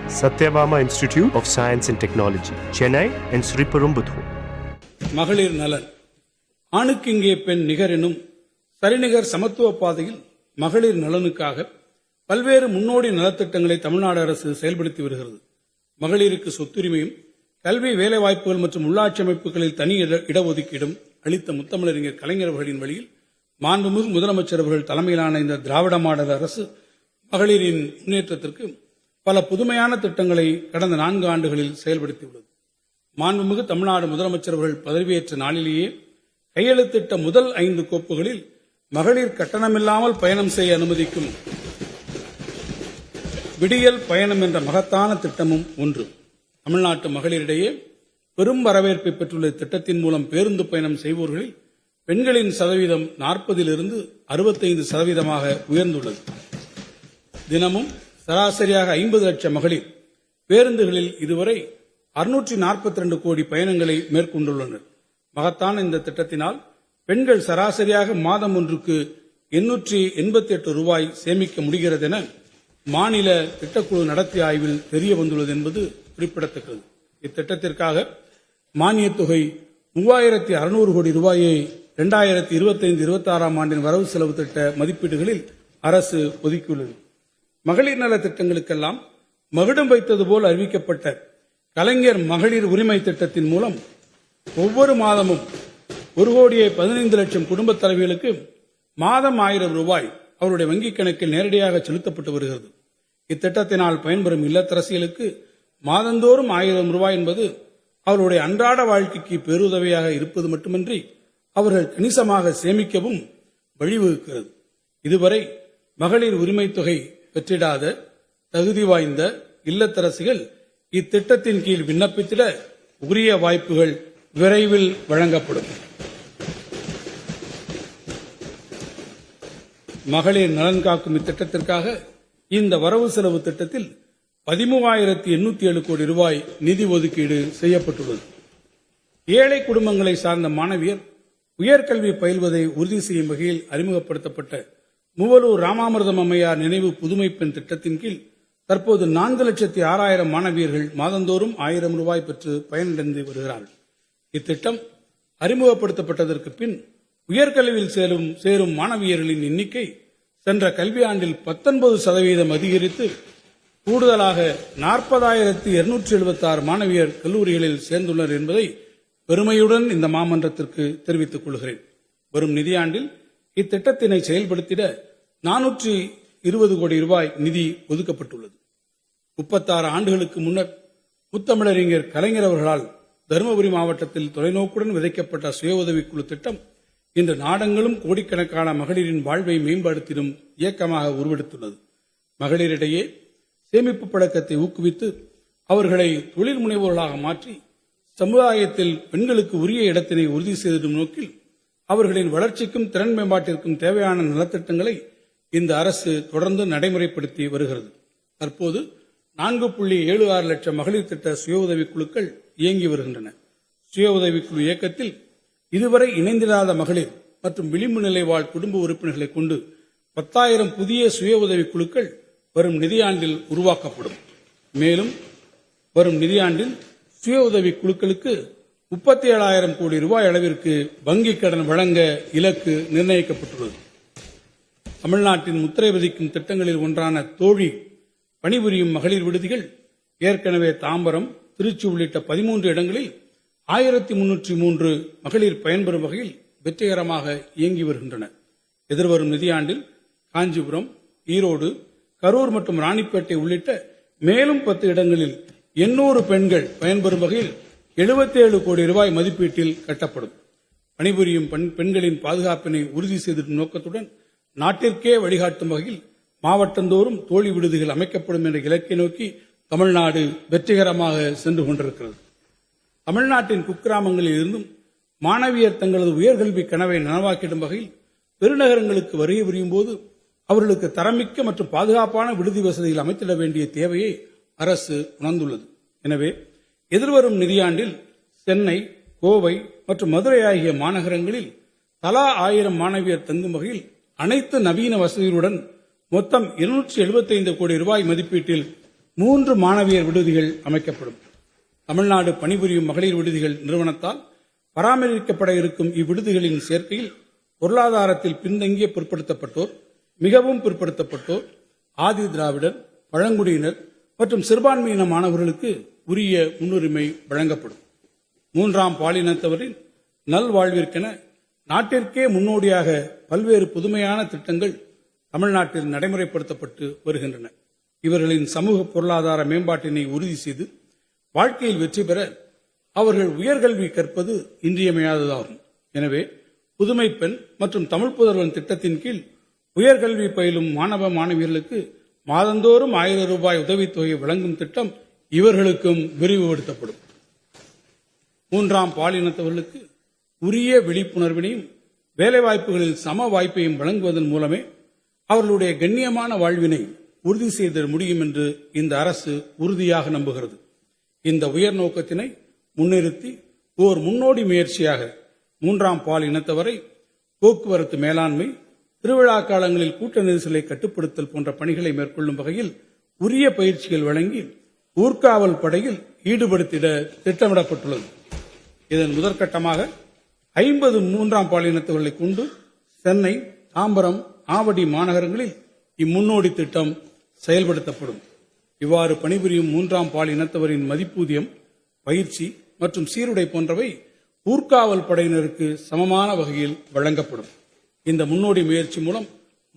Satyabama Institute of Science and Technology, Chennai and Sriperumbudur. மகளிர் நலன். ஆணுக்கு இங்கே பெண் நிகர் எனும் சரிநிகர் சமத்துவ பாதையில் மகளிர் நலனுக்காக பல்வேறு முன்னோடி நலத்திட்டங்களை தமிழ்நாடு அரசு செயல்படுத்தி வருகிறது. மகளிருக்கு சொத்துரிமையும் கல்வி வேலைவாய்ப்புகள் மற்றும் உள்ளாட்சி அமைப்புகளில் தனி இடஒதுக்கீடும் அளித்த முத்தமிழறிஞர் கலைஞர் அவர்களின் வழியில் மாண்புமிகு முதலமைச்சர் அவர்கள் தலைமையிலான இந்த திராவிட மாடல் அரசு மகளிரின் முன்னேற்றத்திற்கு பல புதுமையான திட்டங்களை கடந்த 4 ஆண்டுகளில் செயல்படுத்தியுள்ளது. மாண்புமிகு தமிழ்நாடு முதலமைச்சர் அவர்கள் பதவியேற்ற நாளிலேயே கையெழுத்திட்ட முதல் 5 கோப்புகளில் மகளிர் கட்டணமில்லாமல் பயணம் செய்ய அனுமதிக்கும் விடியல் பயணம் என்ற மகத்தான திட்டமும் ஒன்று. தமிழ்நாட்டு மகளிரிடையே பெரும் வரவேற்பை பெற்றுள்ள திட்டத்தின் மூலம் பேருந்து பயணம் செய்வோர்களில் பெண்களின் சதவீதம் 40 65% உயர்ந்துள்ளது. தினமும் சராசரியாக 50 லட்சம் மகளிர் பேருந்துகளில் இதுவரை 642 கோடி பயணங்களை மேற்கொண்டுள்ளனர். மகத்தான இந்த திட்டத்தினால் பெண்கள் சராசரியாக மாதம் ஒன்றுக்கு 888 ரூபாய் சேமிக்க முடிகிறது என மாநில திட்டக்குழு நடத்திய ஆய்வில் தெரிய வந்துள்ளது என்பது குறிப்பிடத்தக்கது. இத்திட்டத்திற்காக மானியத் தொகை 3600 கோடி ரூபாயை 2025-26 ஆண்டின் வரவு செலவு திட்ட மதிப்பீடுகளில் அரசு ஒதுக்கியுள்ளது. மகளிர் நல திட்டங்களுக்கெல்லாம் மகுடம் வைத்தது போல் அறிவிக்கப்பட்ட கலைஞர் மகளிர் உரிமை திட்டத்தின் மூலம் ஒவ்வொரு மாதமும் 1,15,00,000 குடும்பத் தலைவிகளுக்கு மாதம் 1000 ரூபாய் அவருடைய வங்கிக் கணக்கில் நேரடியாக செலுத்தப்பட்டு வருகிறது. இத்திட்டத்தினால் பயன்பெறும் இல்லத்தரசிகளுக்கு மாதந்தோறும் 1000 ரூபாய் என்பது அவருடைய அன்றாட வாழ்க்கைக்கு பேருதவியாக இருப்பது மட்டுமின்றி அவர்கள் கணிசமாக சேமிக்கவும் வழிவகுக்கிறது. இதுவரை மகளிர் உரிமை தொகை பெற்றிடாத தகுதி வாய்ந்த இல்லத்தரசிகள் இத்திட்டத்தின் கீழ் விண்ணப்பித்திட உரிய வாய்ப்புகள் விரைவில் வழங்கப்படும். மகளிர் நலன் காக்கும் இத்திட்டத்திற்காக இந்த வரவு செலவு திட்டத்தில் 13,807 கோடி ரூபாய் நிதி ஒதுக்கீடு செய்யப்பட்டுள்ளது. ஏழை குடும்பங்களை சார்ந்த மாணவியர் உயர்கல்வி பயில்வதை உறுதி செய்யும் வகையில் அறிமுகப்படுத்தப்பட்ட மூவலூர் ராமாமிர்தம் அம்மையார் நினைவு புதுமை பெண் திட்டத்தின் கீழ் தற்போது 4,06,000 மாணவியர்கள் மாதந்தோறும் 1000 ரூபாய் பெற்று பயனடைந்து வருகிறார்கள். இத்திட்டம் அறிமுகப்படுத்தப்பட்டதற்கு பின் உயர்கல்வியில் சேரும் மாணவியர்களின் எண்ணிக்கை சென்ற கல்வியாண்டில் 19% அதிகரித்து கூடுதலாக 40,276 மாணவியர் கல்லூரிகளில் சேர்ந்துள்ளனர் என்பதை பெருமையுடன் இந்த மாமன்றத்திற்கு தெரிவித்துக் கொள்கிறேன். வரும் நிதியாண்டில் இத்திட்டத்தினை செயல்படுத்திட 420 கோடி ரூபாய் நிதி ஒதுக்கப்பட்டுள்ளது. 36 ஆண்டுகளுக்கு முன்னர் முத்தமிழறிஞர் கலைஞர் அவர்களால் தருமபுரி மாவட்டத்தில் தொலைநோக்குடன் விதைக்கப்பட்ட சுய உதவிக்குழு திட்டம் இன்று நாடெங்கிலும் கோடிக்கணக்கான மகளிரின் வாழ்வை மேம்படுத்திடும் இயக்கமாக உருவெடுத்துள்ளது. மகளிரிடையே சேமிப்பு பழக்கத்தை ஊக்குவித்து அவர்களை தொழில் முனைவோர்களாக மாற்றி சமுதாயத்தில் பெண்களுக்கு உரிய இடத்தினை உறுதி செய்திடும் நோக்கில் அவர்களின் வளர்ச்சிக்கும் திறன் மேம்பாட்டிற்கும் தேவையான நலத்திட்டங்களை இந்த அரசு தொடர்ந்து நடைமுறைப்படுத்தி வருகிறது. தற்போது 4.76 லட்சம் மகளிர் திட்ட சுய உதவிக்குழுக்கள் இயங்கி வருகின்றன. சுய உதவிக்குழு இயக்கத்தில் இதுவரை இணைந்திராத மகளிர் மற்றும் விளிம்பு நிலை வாழ் குடும்ப உறுப்பினர்களை கொண்டு 10,000 புதிய சுய உதவிக்குழுக்கள் வரும் நிதியாண்டில் உருவாக்கப்படும். மேலும் வரும் நிதியாண்டில் சுய உதவி குழுக்களுக்கு 37,000 கோடி ரூபாய் அளவிற்கு வங்கிக் கடன் வழங்க இலக்கு நிர்ணயிக்கப்பட்டுள்ளது. தமிழ்நாட்டின் முத்திரை பதிக்கும் திட்டங்களில் ஒன்றான தோழி பணிபுரியும் மகளிர் விடுதிகள் ஏற்கனவே தாம்பரம், திருச்சி உள்ளிட்ட 13 இடங்களில் 1,303 மகளிர் பயன்பெறும் வகையில் வெற்றிகரமாக இயங்கி வருகின்றன. எதிர்வரும் நிதியாண்டில் காஞ்சிபுரம், ஈரோடு, கரூர் மற்றும் ராணிப்பேட்டை உள்ளிட்ட மேலும் 10 இடங்களில் 800 பெண்கள் பயன்பெறும் வகையில் 77 கோடி ரூபாய் மதிப்பீட்டில் கட்டப்படும். பணிபுரியும் பெண்களின் பாதுகாப்பினை உறுதி செய்திடும் நோக்கத்துடன் நாட்டிற்கே வழிகாட்டும் வகையில் மாவட்டந்தோறும் தோழி விடுதிகள் அமைக்கப்படும் என்ற இலக்கை நோக்கி தமிழ்நாடு வெற்றிகரமாக சென்று கொண்டிருக்கிறது. தமிழ்நாட்டின் குக்கிராமங்களில் இருந்தும் மாணவியர் தங்களது உயர்கல்வி கனவை நனவாக்கிடும் வகையில் பெருநகரங்களுக்கு வருகை புரியும் போது அவர்களுக்கு தரமிக்க மற்றும் பாதுகாப்பான விடுதி வசதிகள் அமைத்திட வேண்டிய தேவையை அரசு உணர்ந்துள்ளது. எனவே எதிர்வரும் நிதியாண்டில் சென்னை, கோவை மற்றும் மதுரை ஆகிய மாநகரங்களில் தலா 1000 மாணவியர் தங்கும் வகையில் அனைத்து நவீன வசதிகளுடன் மொத்தம் 275 கோடி ரூபாய் மதிப்பீட்டில் 3 மாணவியர் விடுதிகள் அமைக்கப்படும். தமிழ்நாடு பணிபுரியும் மகளிர் விடுதிகள் நிறுவனத்தால் பராமரிக்கப்பட இருக்கும் இவ்விடுதிகளின் சேர்க்கையில் பொருளாதாரத்தில் பின்தங்கிய பிற்படுத்தப்பட்டோர், மிகவும் பிற்படுத்தப்பட்டோர், ஆதி திராவிடர், பழங்குடியினர் மற்றும் சிறுபான்மையின மாணவர்களுக்கு உரிய முன்னுரிமை வழங்கப்படும். 3ஆம் பாலினத்தவரின் நல்வாழ்விற்கென நாட்டிற்கே முன்னோடியாக பல்வேறு புதுமையான திட்டங்கள் தமிழ்நாட்டில் நடைமுறைப்படுத்தப்பட்டு வருகின்றன. இவர்களின் சமூக பொருளாதார மேம்பாட்டினை உறுதி செய்து வாழ்க்கையில் வெற்றி பெற அவர்கள் உயர்கல்வி கற்பது இன்றியமையாததாகும். எனவே புதுமை பெண் மற்றும் தமிழ் புதல்வன் திட்டத்தின் கீழ் உயர்கல்வி பயிலும் மாணவ மாணவியர்களுக்கு மாதந்தோறும் 1000 ரூபாய் உதவித்தொகை வழங்கும் திட்டம் இவர்களுக்கும் விரிவுபடுத்தப்படும். 3ஆம் பாலினத்தவர்களுக்கு உரிய விழிப்புணர்வினையும் வேலைவாய்ப்புகளில் சம வாய்ப்பையும் வழங்குவதன் மூலமே அவர்களுடைய கண்ணியமான வாழ்வினை உறுதி செய்த முடியும் என்று இந்த அரசு உறுதியாக நம்புகிறது. இந்த உயர் நோக்கத்தினை முன்னிறுத்தி ஓர் முன்னோடி முயற்சியாக 3ஆம் பாலினத்தவரை போக்குவரத்து மேலாண்மை, திருவிழா காலங்களில் கூட்ட நெரிசலை கட்டுப்படுத்தல் போன்ற பணிகளை மேற்கொள்ளும் வகையில் உரிய பயிற்சிகள் வழங்கி ஊர்காவல் படையில் ஈடுபடுத்திட திட்டமிடப்பட்டுள்ளது. இதன் முதற்கட்டமாக 50 3ஆம் பாலினத்தவர்களை கொண்டு சென்னை, தாம்பரம், ஆவடி மாநகரங்களில் இம்முன்னோடி திட்டம் செயல்படுத்தப்படும். இவ்வாறு பணிபுரியும் 3ஆம் பாலினத்தவரின் மதிப்பூதியம், பயிற்சி மற்றும் சீருடை போன்றவை ஊர்காவல் படையினருக்கு சமமான வகையில் வழங்கப்படும். இந்த முன்னோடி முயற்சி மூலம்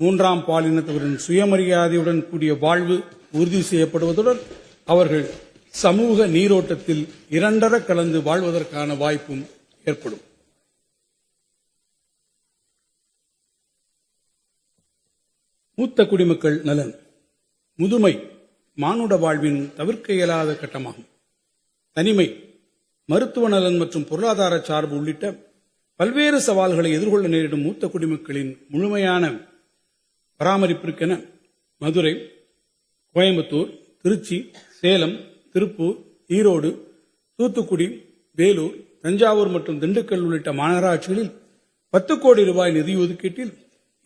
3ஆம் பாலினத்தவரின் சுயமரியாதையுடன் கூடிய வாழ்வு உறுதி செய்யப்படுவதுடன் அவர்கள் சமூக நீரோட்டத்தில் இரண்டர கலந்து வாழ்வதற்கான வாய்ப்பும் ஏற்படும். மூத்த குடிமக்கள் நலன். முதுமை மானுட வாழ்வின் தவிர்க்க இயலாத கட்டமாகும். தனிமை, மருத்துவ நலன் மற்றும் பொருளாதார சார்பு உள்ளிட்ட பல்வேறு சவால்களை எதிர்கொள்ள நேரிடும் மூத்த குடிமக்களின் முழுமையான பராமரிப்பிற்கென மதுரை, கோயம்புத்தூர், திருச்சி, சேலம், திருப்பூர், ஈரோடு, தூத்துக்குடி, வேலூர், தஞ்சாவூர் மற்றும் திண்டுக்கல் உள்ளிட்ட மாநகராட்சிகளில் 10 கோடி ரூபாய் நிதி ஒதுக்கீட்டில்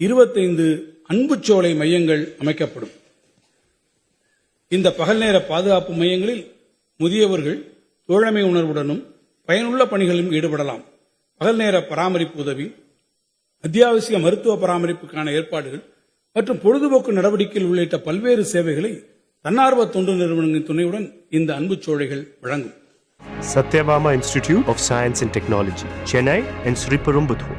25 அன்புச்சோலை மையங்கள் அமைக்கப்படும். இந்த பகல் நேர பாதுகாப்பு மையங்களில் முதியவர்கள் தோழமை உணர்வுடனும் பயனுள்ள பணிகளிலும் ஈடுபடலாம். பகல் நேர பராமரிப்பு உதவி, அத்தியாவசிய மருத்துவ பராமரிப்புக்கான ஏற்பாடுகள் மற்றும் பொழுதுபோக்கு நடவடிக்கைகள் உள்ளிட்ட பல்வேறு சேவைகளை தன்னார்வ தொண்டு நிறுவனங்களின் துணையுடன் இந்த அன்புச்சோலைகள் வழங்கும். Satyabama Institute of Science and Technology, Chennai and Sriperumbudur.